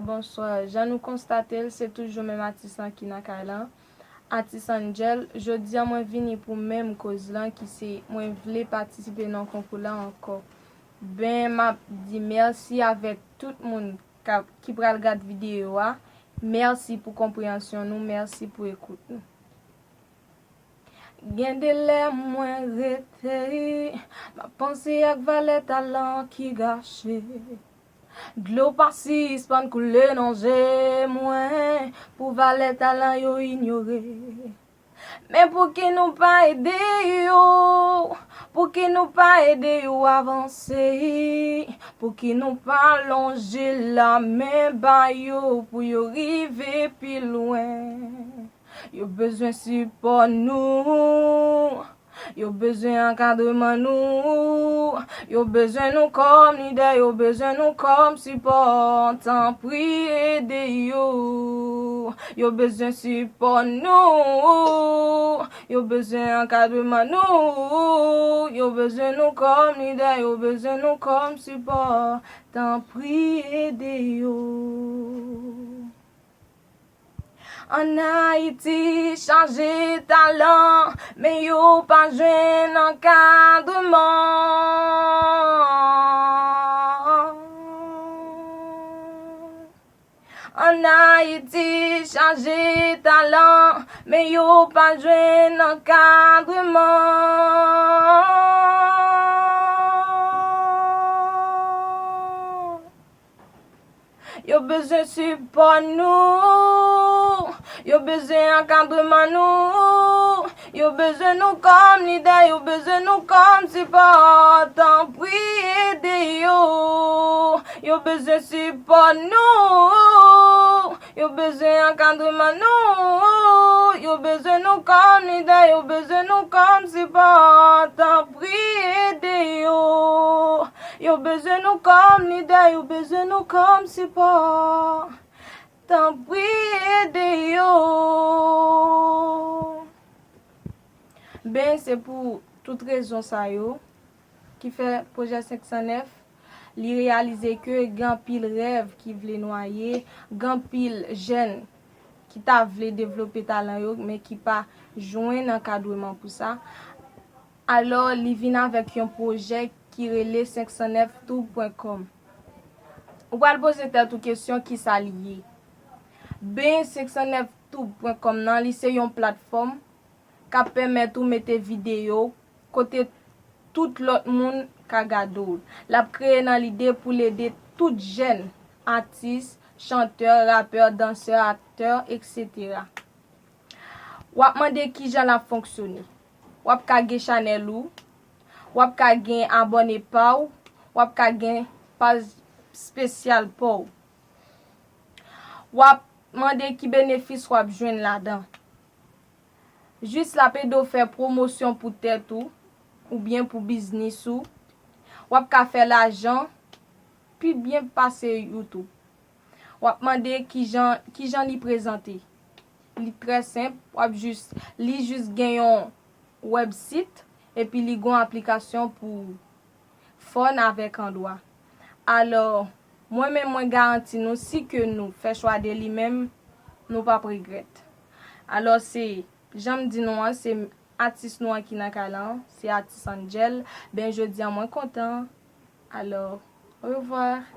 bonsoir. Jan nou konstatel, se toujou men artisan ki nan kay lan. Artisan Angel, jodi an mwen vini pou menm koz lan ki se mwen vle patisipe nan konkou lan anko. Ben map di mersi avek tout moun ki pral gade videyo a. Mersi pou komprensyon nou, mersi pou ekout nou. Gen de lè mwen rete, ma panse ak valet talan ki gache. Dlo pasi span koule nan jè mwen, pou valet talan yo ignore. Men pou ki nou pa ede yo, pou ki nou pa ede yo avanse, pou ki nou pa longe la men ba yo, pou yo rive pi loin. Yo bezwen support nou, yo bezwen encadrement nou, yo bezwen nou kom leader, yo bezwen nou kom support, tan pri ede yo. Yo bezwen support nou, yo bezwen encadrement nou, yo bezwen nou kom leader, yo bezwen nou kom support, tan pri ede yo. En Haïti, changer talent, mais yo pas jwen encadrement. En Haïti, changer talent, mais yo pas jwen encadrement. Yo besoin support nous, yo besoin encadrement nous, yo besoin nous comme leader, yo besoin nous comme support, tant prie aider yo. Yo besoin support nous, yo besoin encadrement nous, yo besoin nous comme leader, yo besoin nous comme support, tant prie aider yo. Yo besoin nous comme leader, yo besoin nous comme support, tant prie aider yo. Ben c'est pour toute raison ça yo qui fait projet 509 li réaliser que grand pile rêve qui vle noyer, grand pile jeune qui t'a vle développer talent yo mais qui pas joindre encadrement pour ça. Alors li vinn avec un projet qui relè 509tout.com. Ou pral pose tête ou question qui ça lié. Ben 509tout.com nan li se yon plateforme ka permet ou mette vidéo côté tout l'autre moun ka gado. La créé nan l'idée pour l'aider tout jeune artiste, chanteur, rappeur, danseur, acteur, etc. Wap mande ki jan la fonctionner. Wap ka gen channel ou, wap ka gen abonné pa ou, wap ka gen page spécial pou. Wap mande ki bénéfice wap jwenn là-dedans. Juste la pedo faire promotion pour tête ou bien pour business ou. Wap ka faire l'argent puis bien passer YouTube. Wap mande ki jan li présenter. Li très simple, wap juste gen yon website et puis li gon application pour fun avec endroit. Alors, moi-même moi garantis nous si que nous fait choix de lui-même, nous pas regret. Alors c'est j'aime dire nous c'est artiste noir qui nan kalan, c'est artiste Angel, ben je dis à moi content. Alors, au revoir.